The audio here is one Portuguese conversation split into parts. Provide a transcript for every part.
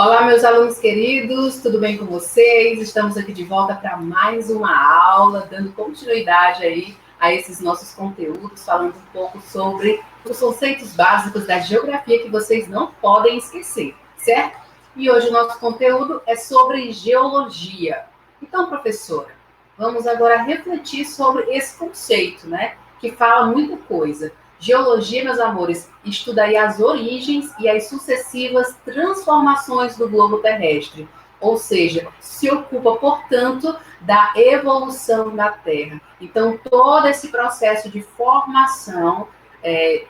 Olá, meus alunos queridos, tudo bem com vocês? Estamos aqui de volta para mais uma aula, dando continuidade aí a esses nossos conteúdos, falando um pouco sobre os conceitos básicos da geografia que vocês não podem esquecer, certo? E hoje o nosso conteúdo é sobre geologia. Então, professora, vamos agora refletir sobre esse conceito, né? Que fala muita coisa. Geologia, meus amores, estuda aí as origens e as sucessivas transformações do globo terrestre, ou seja, se ocupa, portanto, da evolução da Terra. Então, todo esse processo de formação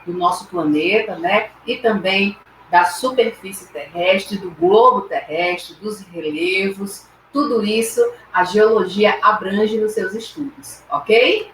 do nosso planeta, né, e também da superfície terrestre, do globo terrestre, dos relevos, tudo isso a geologia abrange nos seus estudos, ok?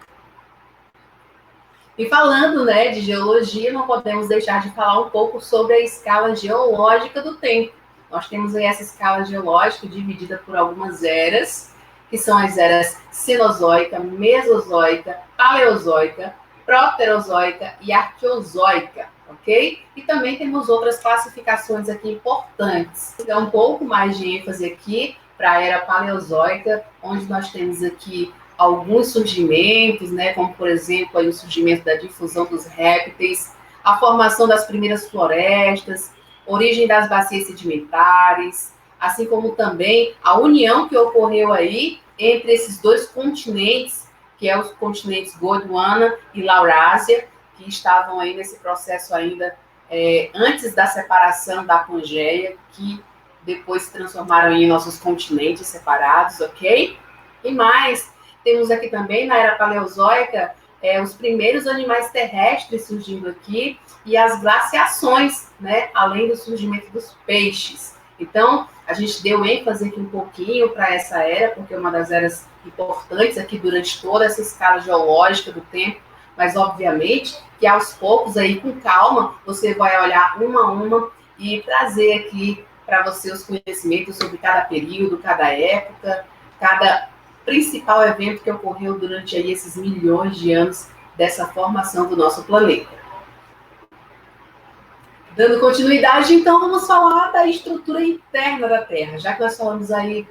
E falando, né, de geologia, não podemos deixar de falar um pouco sobre a escala geológica do tempo. Nós temos aí essa escala geológica dividida por algumas eras, que são as eras Cenozoica, Mesozoica, Paleozoica, Proterozoica e Arqueozoica, ok? E também temos outras classificações aqui importantes. Então, um pouco mais de ênfase aqui para a era Paleozoica, onde nós temos aqui alguns surgimentos, né, como, por exemplo, aí o surgimento da difusão dos répteis, a formação das primeiras florestas, origem das bacias sedimentares, assim como também a união que ocorreu aí entre esses dois continentes, que é os continentes Gondwana e Laurásia, que estavam aí nesse processo ainda antes da separação da Pangeia, que depois se transformaram em nossos continentes separados, ok? E mais, temos aqui também, na era paleozoica, os primeiros animais terrestres surgindo aqui e as glaciações, né? Além do surgimento dos peixes. Então, a gente deu ênfase aqui um pouquinho para essa era, porque é uma das eras importantes aqui durante toda essa escala geológica do tempo, mas, obviamente, que aos poucos, aí com calma, você vai olhar uma a uma e trazer aqui para você os conhecimentos sobre cada período, cada época, cada principal evento que ocorreu durante aí esses milhões de anos dessa formação do nosso planeta. Dando continuidade, então, vamos falar da estrutura interna da Terra, já que nós falamos aí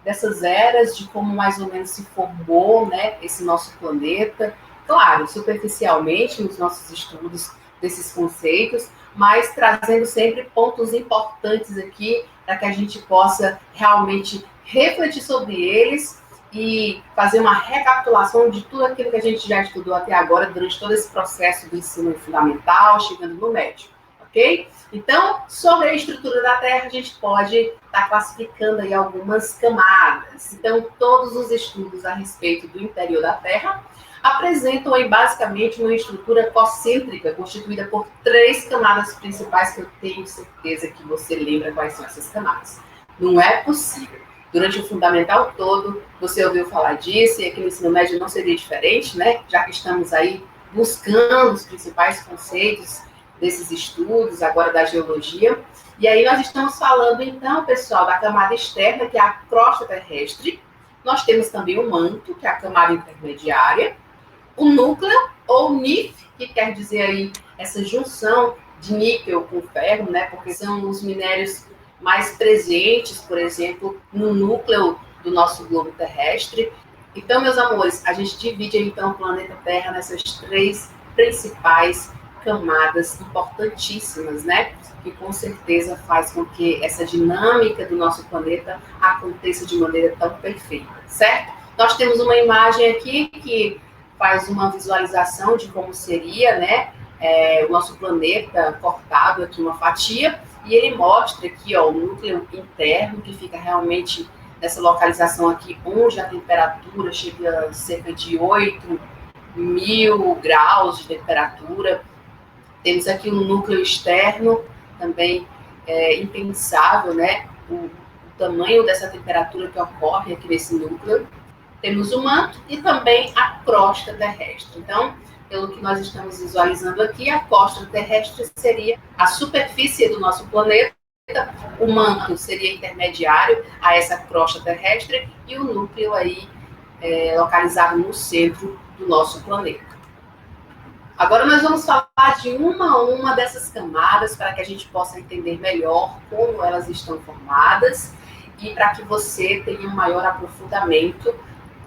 dessas eras, de como mais ou menos se formou, né, esse nosso planeta. Claro, superficialmente nos nossos estudos desses conceitos, mas trazendo sempre pontos importantes aqui para que a gente possa realmente refletir sobre eles e fazer uma recapitulação de tudo aquilo que a gente já estudou até agora durante todo esse processo do ensino fundamental, chegando no médio, ok? Então, sobre a estrutura da Terra, a gente pode estar classificando aí algumas camadas. Então, todos os estudos a respeito do interior da Terra apresentam aí basicamente uma estrutura concêntrica, constituída por 3 camadas principais, que eu tenho certeza que você lembra quais são essas camadas. Não é possível. Durante o fundamental todo, você ouviu falar disso, e aqui no ensino médio não seria diferente, né? Já que estamos aí buscando os principais conceitos desses estudos, agora da geologia. E aí nós estamos falando, então, pessoal, da camada externa, que é a crosta terrestre. Nós temos também o manto, que é a camada intermediária. O núcleo, ou NIF, que quer dizer aí essa junção de níquel com ferro, né? Porque são os minérios mais presentes, por exemplo, no núcleo do nosso globo terrestre. Então, meus amores, a gente divide então o planeta Terra nessas 3 principais camadas importantíssimas, né? Que com certeza faz com que essa dinâmica do nosso planeta aconteça de maneira tão perfeita, certo? Nós temos uma imagem aqui que faz uma visualização de como seria, né, o nosso planeta cortado aqui uma fatia, e ele mostra aqui, ó, o núcleo interno, que fica realmente nessa localização aqui, onde a temperatura chega a cerca de 8.000 graus de temperatura. Temos aqui um núcleo externo, também impensável, né, o tamanho dessa temperatura que ocorre aqui nesse núcleo. Temos o manto e também a crosta terrestre. Então, pelo que nós estamos visualizando aqui, a crosta terrestre seria a superfície do nosso planeta, o manto seria intermediário a essa crosta terrestre e o núcleo aí localizado no centro do nosso planeta. Agora nós vamos falar de uma a uma dessas camadas para que a gente possa entender melhor como elas estão formadas e para que você tenha um maior aprofundamento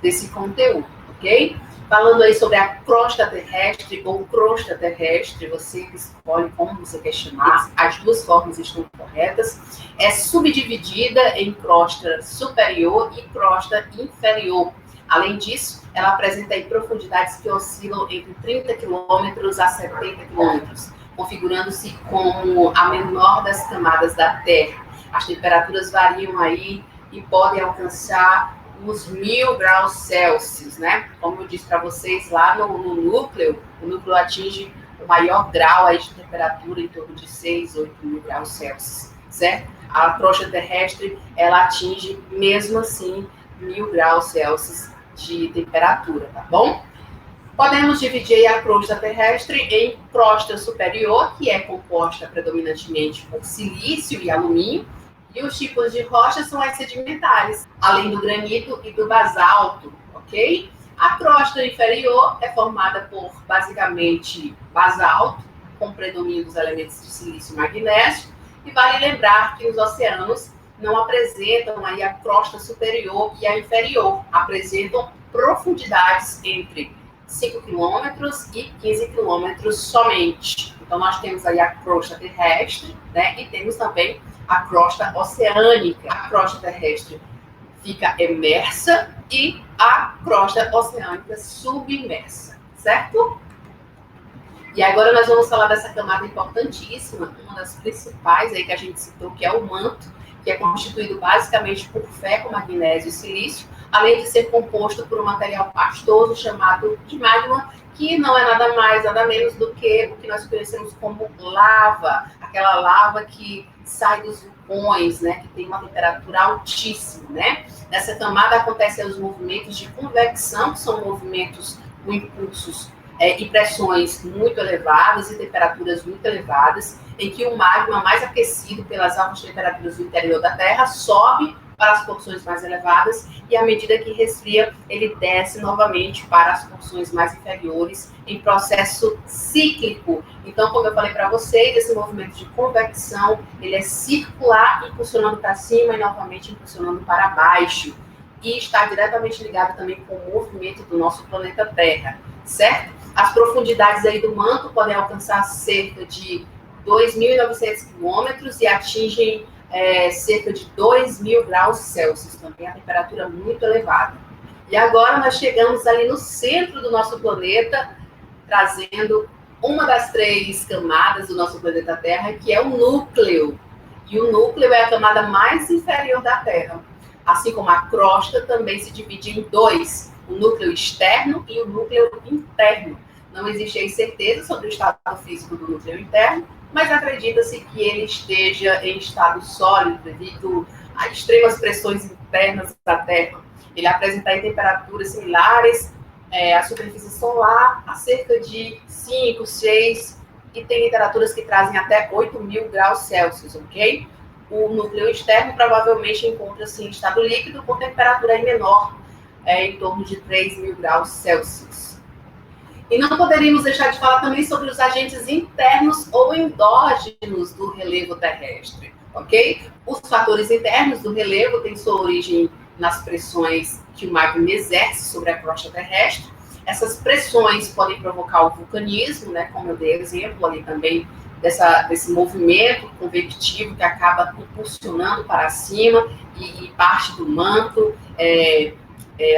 desse conteúdo, ok? Falando aí sobre a crosta terrestre ou crosta terrestre, você escolhe como você quer chamar, as duas formas estão corretas. É subdividida em crosta superior e crosta inferior. Além disso, ela apresenta aí profundidades que oscilam entre 30 km a 70 km, configurando-se como a menor das camadas da Terra. As temperaturas variam aí e podem alcançar os 1000 graus Celsius, né? Como eu disse para vocês, lá no núcleo, o núcleo atinge o maior grau aí de temperatura, em torno de 6, 8 mil graus Celsius, certo? A crosta terrestre, ela atinge, mesmo assim, 1000 graus Celsius de temperatura, tá bom? Podemos dividir a crosta terrestre em crosta superior, que é composta predominantemente por silício e alumínio, e os tipos de rochas são as sedimentares, além do granito e do basalto, ok? A crosta inferior é formada por, basicamente, basalto, com predomínio dos elementos de silício e magnésio, e vale lembrar que os oceanos não apresentam aí a crosta superior e a inferior, apresentam profundidades entre 5 quilômetros e 15 quilômetros somente. Então, nós temos aí a crosta terrestre, né? E temos também a crosta oceânica. A crosta terrestre fica emersa e a crosta oceânica submersa, certo? E agora nós vamos falar dessa camada importantíssima, uma das principais aí que a gente citou, que é o manto, que é constituído basicamente por ferro, magnésio e silício, além de ser composto por um material pastoso chamado de magma, que não é nada mais, nada menos do que o que nós conhecemos como lava, aquela lava que sai dos vulcões, né, que tem uma temperatura altíssima, né? Nessa camada acontecem os movimentos de convecção, que são movimentos com impulsos e pressões muito elevadas e temperaturas muito elevadas, em que o magma mais aquecido pelas altas temperaturas do interior da Terra sobe para as porções mais elevadas e, à medida que resfria, ele desce novamente para as porções mais inferiores em processo cíclico. Então, como eu falei para vocês, esse movimento de convecção, ele é circular, impulsionando para cima e novamente impulsionando para baixo. E está diretamente ligado também com o movimento do nosso planeta Terra, certo? As profundidades aí do manto podem alcançar cerca de 2.900 quilômetros e atingem cerca de 2.000 graus Celsius, também a temperatura muito elevada. E agora nós chegamos ali no centro do nosso planeta, trazendo uma das 3 camadas do nosso planeta Terra, que é o núcleo. E o núcleo é a camada mais inferior da Terra. Assim como a crosta também se divide em 2, o núcleo externo e o núcleo interno. Não existe aí certeza sobre o estado físico do núcleo interno, mas acredita-se que ele esteja em estado sólido devido a extremas pressões internas da Terra. Ele apresenta aí temperaturas similares à superfície solar a cerca de 5, 6 e tem temperaturas que trazem até 8.000 graus Celsius, ok? O núcleo externo provavelmente encontra-se em estado líquido com temperatura aí menor, em torno de 3.000 graus Celsius. E não poderíamos deixar de falar também sobre os agentes internos ou endógenos do relevo terrestre, ok? Os fatores internos do relevo têm sua origem nas pressões que o magma exerce sobre a crosta terrestre. Essas pressões podem provocar o vulcanismo, né, como eu dei exemplo ali também desse movimento convectivo que acaba impulsionando para cima e parte do manto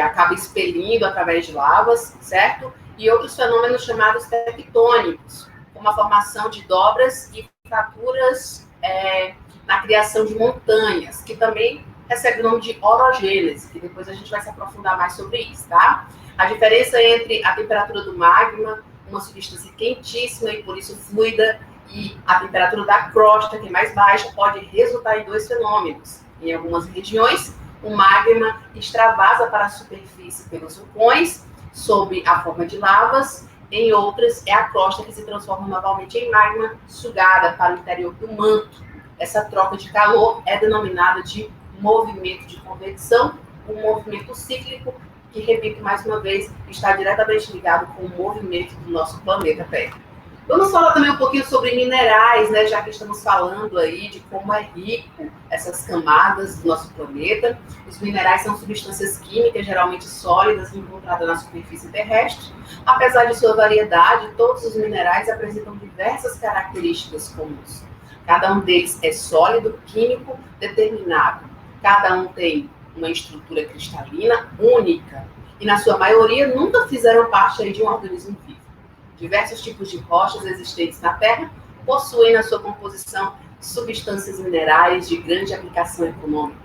acaba expelindo através de lavas, certo? E outros fenômenos chamados tectônicos, como a formação de dobras e fraturas na criação de montanhas, que também recebe o nome de orogênese, que depois a gente vai se aprofundar mais sobre isso, tá? A diferença entre a temperatura do magma, uma substância quentíssima e por isso fluida, e a temperatura da crosta, que é mais baixa, pode resultar em 2 fenômenos. Em algumas regiões, o magma extravasa para a superfície pelos vulcões, sob a forma de lavas. Em outras, é a crosta que se transforma novamente em magma, sugada para o interior do manto. Essa troca de calor é denominada de movimento de convecção, um movimento cíclico que, repito mais uma vez, está diretamente ligado com o movimento do nosso planeta Terra. Vamos falar também um pouquinho sobre minerais, né? Já que estamos falando aí de como é rico essas camadas do nosso planeta. Os minerais são substâncias químicas, geralmente sólidas, encontradas na superfície terrestre. Apesar de sua variedade, todos os minerais apresentam diversas características comuns. Cada um deles é sólido, químico, determinado. Cada um tem uma estrutura cristalina única e, na sua maioria, nunca fizeram parte aí de um organismo vivo. Diversos tipos de rochas existentes na Terra possuem na sua composição substâncias minerais de grande aplicação econômica.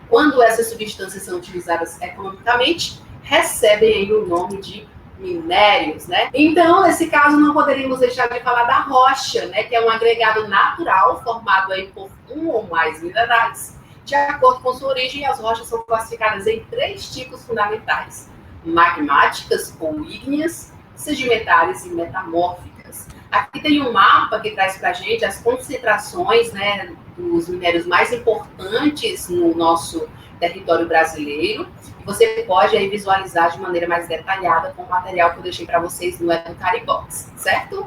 Quando essas substâncias são utilizadas economicamente, recebem aí o nome de minérios, né? Então, nesse caso, não poderíamos deixar de falar da rocha, né? Que é um agregado natural formado aí por um ou mais minerais. De acordo com sua origem, as rochas são classificadas em 3 tipos fundamentais: magmáticas ou ígneas, sedimentares e metamórficas. Aqui tem um mapa que traz para a gente as concentrações, né, dos minérios mais importantes no nosso território brasileiro. E você pode aí visualizar de maneira mais detalhada com o material que eu deixei para vocês no EducariBox, certo?